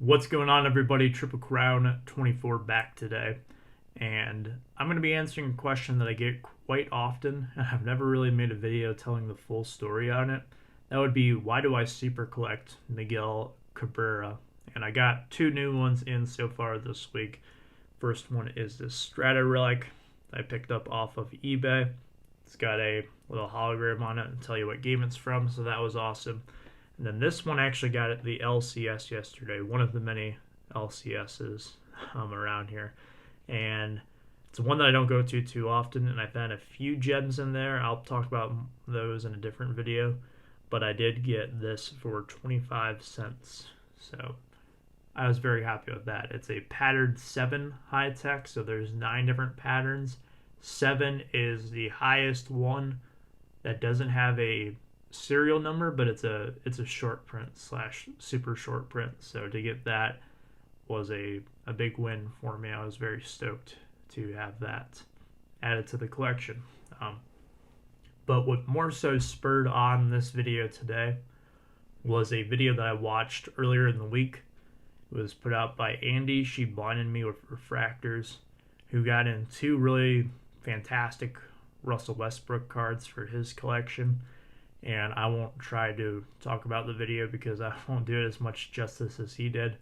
What's going on, everybody? Triple Crown 24 back today, and I'm going to be answering a question that I get quite often, and I've never really made a video telling the full story on it. That would be, why do I super collect Miguel Cabrera? And I got two new ones in so far this week. First one is this Strata relic I picked up off of eBay. It's got a little hologram on it and tell you what game it's from, so that was awesome. And then this one actually got at the LCS yesterday, one of the many LCSs around here. And it's one that I don't go to too often, and I've had a few gems in there. I'll talk about those in a different video. But I did get this for 25 cents. So I was very happy with that. It's a patterned 7 high tech, so there's 9 different patterns. 7 is the highest one that doesn't have a serial number, but it's a short print / super short print. So to get that was a big win for me. I was very stoked to have that added to the collection. But what more so spurred on this video today was a video that I watched earlier in the week. It was put out by Andy. She blinded me with refractors, who got in 2 really fantastic Russell Westbrook cards for his collection. And I won't try to talk about the video because I won't do it as much justice as he did.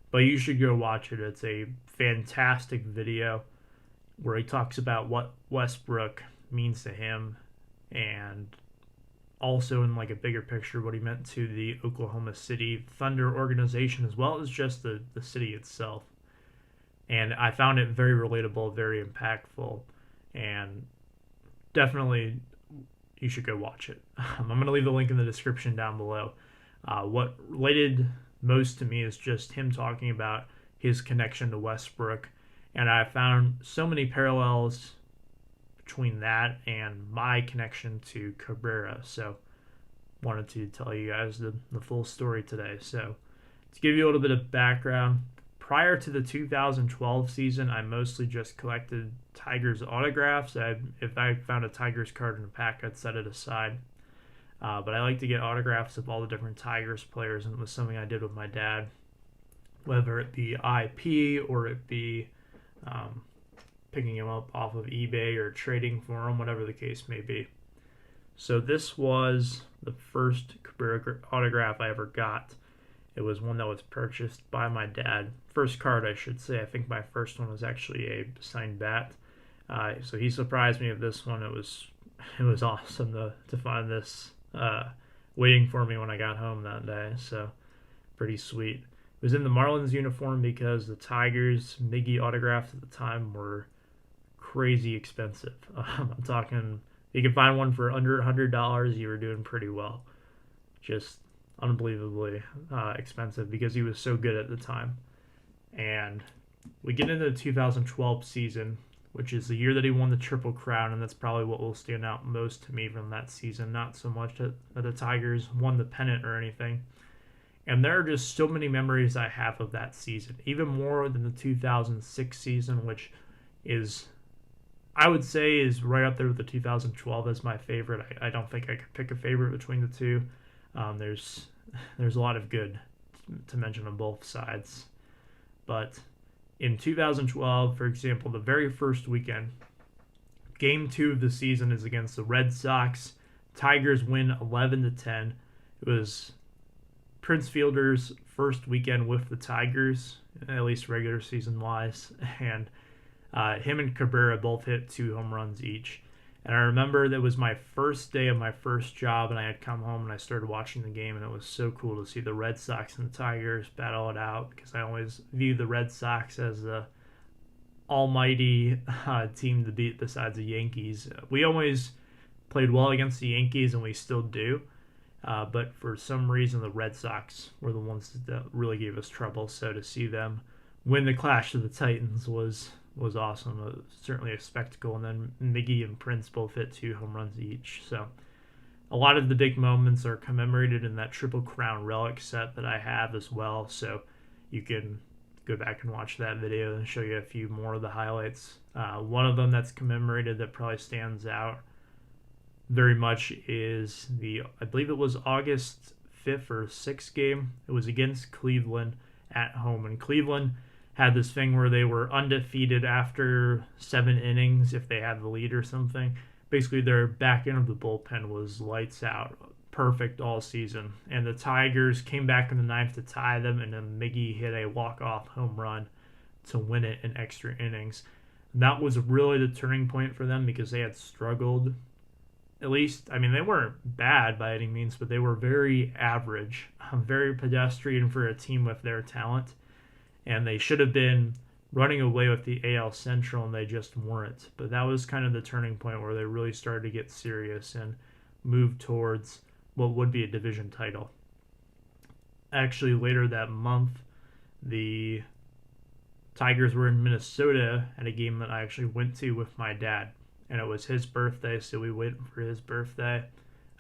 But you should go watch it. It's a fantastic video where he talks about what Westbrook means to him, and also in like a bigger picture what he meant to the Oklahoma City Thunder organization, as well as just the city itself. And I found it very relatable, very impactful, and definitely you should go watch it. I'm going to leave the link in the description down below. What related most to me is just him talking about his connection to Westbrook, and I found so many parallels between that and my connection to Cabrera. So wanted to tell you guys the full story today. So to give you a little bit of background, prior to the 2012 season, I mostly just collected Tigers autographs. If I found a Tigers card in a pack, I'd set it aside. But I like to get autographs of all the different Tigers players, and it was something I did with my dad, whether it be IP or it be picking him up off of eBay or trading for him, whatever the case may be. So this was the first Cabrera autograph I ever got. It was one that was purchased by my dad. First card, I should say. I think my first one was actually a signed bat. So he surprised me with this one. It was awesome to find this waiting for me when I got home that day. So pretty sweet. It was in the Marlins uniform because the Tigers Miggy autographs at the time were crazy expensive. I'm talking, if you could find one for under $100, you were doing pretty well. Just unbelievably expensive because he was so good at the time. And we get into the 2012 season, which is the year that he won the Triple Crown, and that's probably what will stand out most to me from that season. Not so much that the Tigers won the pennant or anything. And there are just so many memories I have of that season, even more than the 2006 season, which is, I would say, is right up there with the 2012 as my favorite. I don't think I could pick a favorite between the two. There's a lot of good to mention on both sides. But in 2012, for example, the very first weekend, Game 2 of the season is against the Red Sox. Tigers win 11-10. It was Prince Fielder's first weekend with the Tigers, at least regular season-wise, and him and Cabrera both hit 2 home runs each. And I remember that was my first day of my first job, and I had come home and I started watching the game, and it was so cool to see the Red Sox and the Tigers battle it out, because I always view the Red Sox as the almighty team to beat besides the Yankees. We always played well against the Yankees, and we still do, but for some reason the Red Sox were the ones that really gave us trouble. So to see them win the Clash of the Titans was awesome. Certainly a spectacle. And then Miggy and Prince both hit 2 home runs each. So a lot of the big moments are commemorated in that Triple Crown relic set that I have as well. So you can go back and watch that video and show you a few more of the highlights. One of them that's commemorated that probably stands out very much is I believe it was August 5th or 6th game. It was against Cleveland, at home. And Cleveland had this thing where they were undefeated after 7 innings if they had the lead or something. Basically, their back end of the bullpen was lights out, perfect all season. And the Tigers came back in the ninth to tie them, and then Miggy hit a walk-off home run to win it in extra innings. And that was really the turning point for them because they had struggled. At least, I mean, they weren't bad by any means, but they were very average, very pedestrian for a team with their talent. And they should have been running away with the AL Central, and they just weren't. But that was kind of the turning point where they really started to get serious and move towards what would be a division title. Actually, later that month, the Tigers were in Minnesota at a game that I actually went to with my dad. And it was his birthday, so we went for his birthday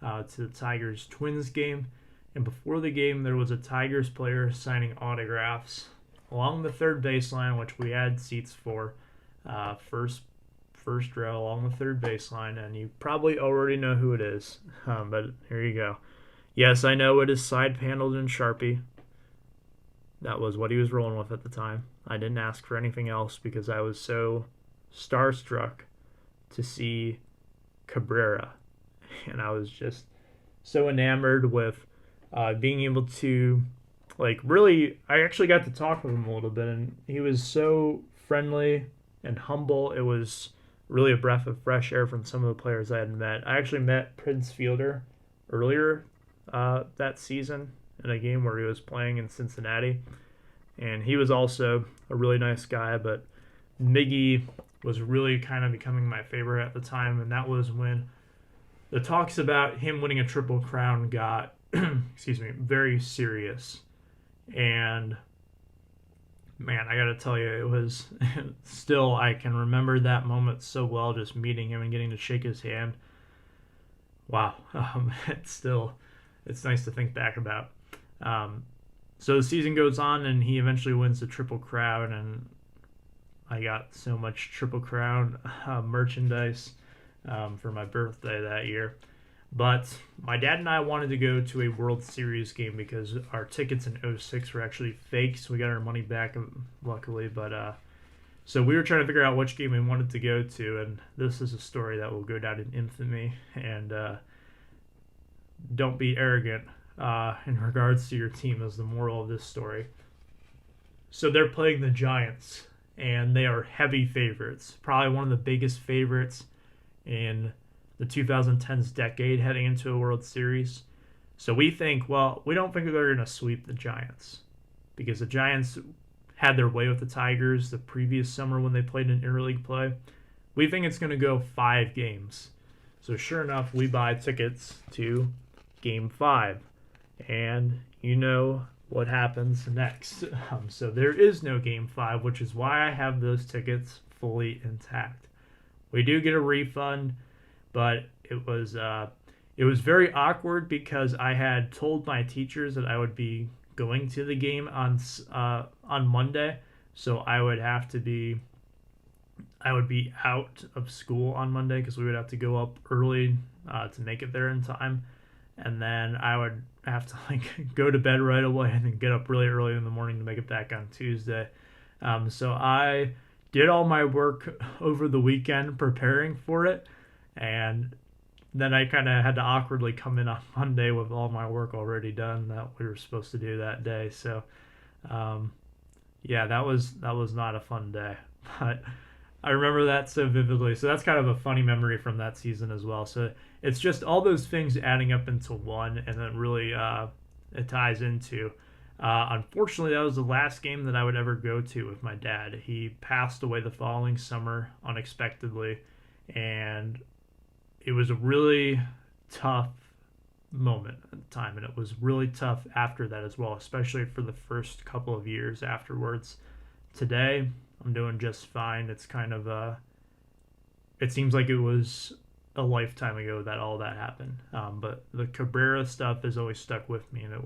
to the Tigers-Twins game. And before the game, there was a Tigers player signing autographs along the third baseline, which we had seats for, first row along the third baseline. And you probably already know who it is, but here you go. Yes, I know it is side-paneled in Sharpie. That was what he was rolling with at the time. I didn't ask for anything else because I was so starstruck to see Cabrera. And I was just so enamored with being able to, really, I actually got to talk with him a little bit, and he was so friendly and humble. It was really a breath of fresh air from some of the players I had met. I actually met Prince Fielder earlier that season in a game where he was playing in Cincinnati, and he was also a really nice guy, but Miggy was really kind of becoming my favorite at the time, and that was when the talks about him winning a Triple Crown got, very serious. And man, I gotta tell you, it was still, I can remember that moment so well, just meeting him and getting to shake his hand. Wow. It's nice to think back about. So the season goes on, and he eventually wins the Triple Crown, and I got so much Triple Crown merchandise for my birthday that year. But my dad and I wanted to go to a World Series game because our tickets in '06 were actually fake, so we got our money back, luckily. But so we were trying to figure out which game we wanted to go to, and this is a story that will go down in infamy. And don't be arrogant in regards to your team is the moral of this story. So they're playing the Giants, and they are heavy favorites, probably one of the biggest favorites in the 2010s decade heading into a World Series. So we think, well, we don't think they're going to sweep the Giants because the Giants had their way with the Tigers the previous summer when they played in interleague play. We think it's going to go 5 games. So sure enough, we buy tickets to Game 5. And you know what happens next. So there is no Game 5, which is why I have those tickets fully intact. We do get a refund, but it was very awkward because I had told my teachers that I would be going to the game on Monday, so I would be out of school on Monday because we would have to go up early to make it there in time, and then I would have to go to bed right away and then get up really early in the morning to make it back on Tuesday. So I did all my work over the weekend preparing for it, and then I kind of had to awkwardly come in on Monday with all my work already done that we were supposed to do that day. So, that was not a fun day, but I remember that so vividly. So that's kind of a funny memory from that season as well. So it's just all those things adding up into one, and then really it ties into. Unfortunately, that was the last game that I would ever go to with my dad. He passed away the following summer unexpectedly, and it was a really tough moment at the time, and it was really tough after that as well, especially for the first couple of years afterwards. Today, I'm doing just fine. It's kind of it seems like it was a lifetime ago that all that happened. But the Cabrera stuff has always stuck with me, and it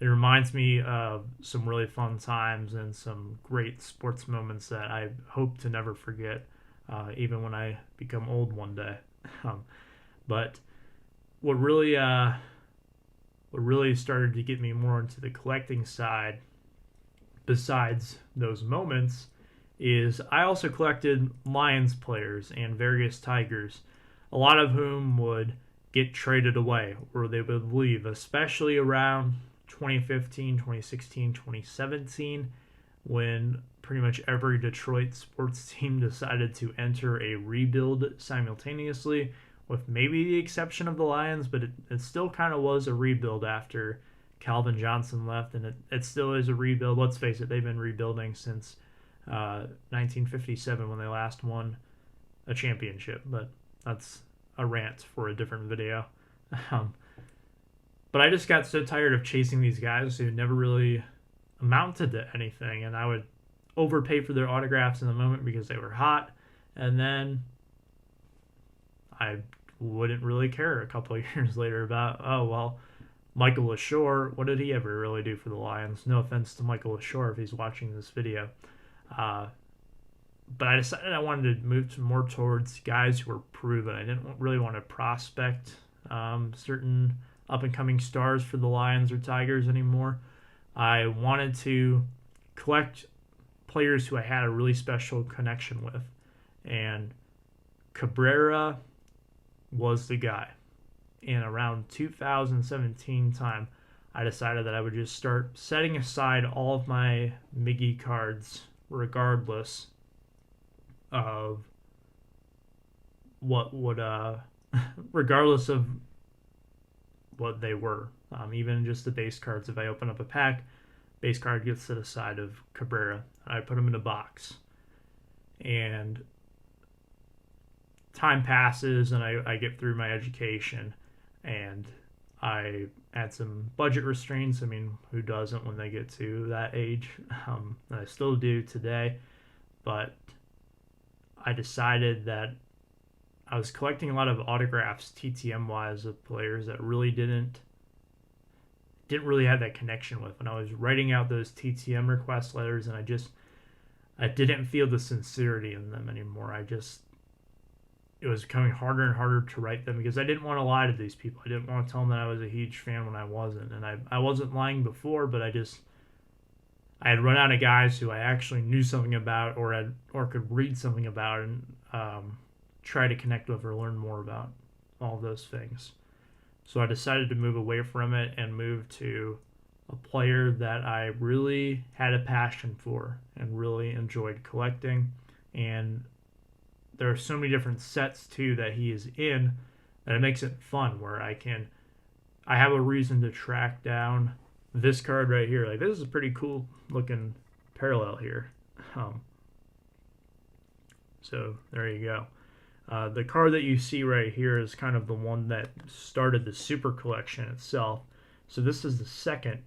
reminds me of some really fun times and some great sports moments that I hope to never forget, even when I become old one day. But what really what really started to get me more into the collecting side, besides those moments, is I also collected Lions players and various Tigers, a lot of whom would get traded away or they would leave, especially around 2015, 2016, 2017, when pretty much every Detroit sports team decided to enter a rebuild simultaneously, with maybe the exception of the Lions, but it still kind of was a rebuild after Calvin Johnson left, and it still is a rebuild. Let's face it, they've been rebuilding since 1957 when they last won a championship, but that's a rant for a different video. But I just got so tired of chasing these guys who never really amounted to anything, and I would overpay for their autographs in the moment because they were hot, and then I wouldn't really care a couple of years later about, oh, well, Michael LaShore, what did he ever really do for the Lions? No offense to Michael LaShore if he's watching this video. But I decided I wanted to move more towards guys who were proven. I didn't really want to prospect certain up-and-coming stars for the Lions or Tigers anymore. I wanted to collect players who I had a really special connection with. And Cabrera was the guy. And around 2017 time, I decided that I would just start setting aside all of my Miggy cards regardless of regardless of what they were. Even just the base cards. If I open up a pack, base card gets set aside of Cabrera. I put them in a box. And time passes and I get through my education and I add some budget restraints. I mean, who doesn't when they get to that age? I still do today, but I decided that I was collecting a lot of autographs TTM-wise of players that really didn't really have that connection with. When I was writing out those TTM request letters, and I didn't feel the sincerity in them anymore. It was becoming harder and harder to write them because I didn't want to lie to these people. I didn't want to tell them that I was a huge fan when I wasn't. And I wasn't lying before, but I had run out of guys who I actually knew something about or could read something about and try to connect with or learn more about all of those things. So I decided to move away from it and move to a player that I really had a passion for and really enjoyed collecting. And there are so many different sets too that he is in that it makes it fun, where I have a reason to track down this card right here. Like, this is a pretty cool looking parallel here. So there you go. The card that you see right here is kind of the one that started the Super Collection itself. So this is the second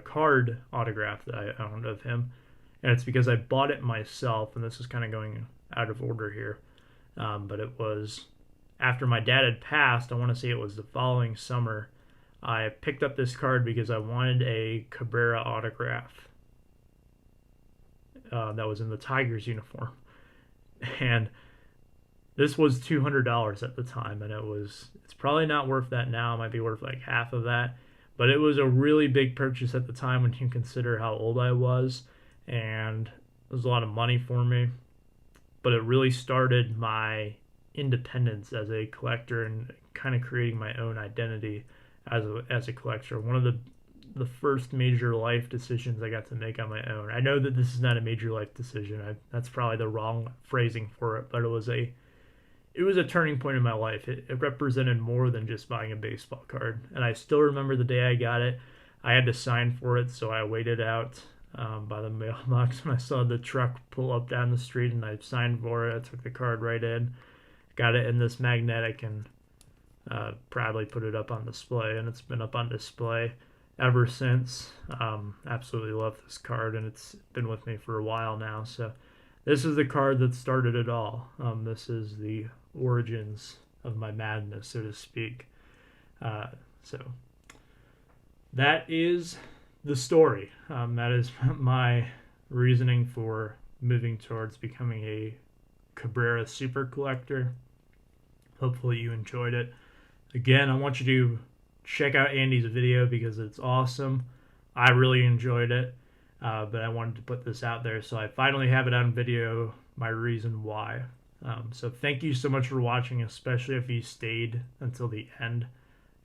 card autograph that I owned of him. And it's because I bought it myself, and this is kind of going out of order here. But it was after my dad had passed. I want to say it was the following summer. I picked up this card because I wanted a Cabrera autograph that was in the Tigers uniform. And this was $200 at the time, and it's probably not worth that now. It might be worth like half of that. But it was a really big purchase at the time when you consider how old I was. And it was a lot of money for me, but it really started my independence as a collector and kind of creating my own identity as a collector. One of the first major life decisions I got to make on my own. I know that this is not a major life decision. That's probably the wrong phrasing for it, but it was a turning point in my life. It represented more than just buying a baseball card. And I still remember the day I got it. I had to sign for it, so I waited out by the mailbox when I saw the truck pull up down the street, and I signed for it. I took the card right in, got it in this magnetic, and proudly put it up on display, and it's been up on display ever since. Absolutely love this card, and it's been with me for a while now. So this is the card that started it all. This is the origins of my madness, so to speak. So that is the story. That is my reasoning for moving towards becoming a Cabrera super collector. Hopefully you enjoyed it. Again, I want you to check out Andy's video because it's awesome. I really enjoyed it, but I wanted to put this out there, so I finally have it on video, my reason why. So thank you so much for watching, especially if you stayed until the end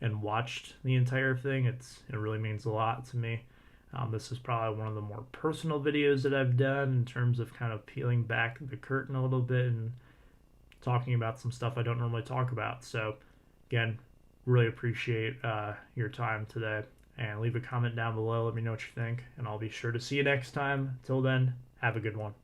and watched the entire thing. It really means a lot to me. This is probably one of the more personal videos that I've done in terms of kind of peeling back the curtain a little bit and talking about some stuff I don't normally talk about. So again, really appreciate your time today, and leave a comment down below. Let me know what you think, and I'll be sure to see you next time. Till then, have a good one.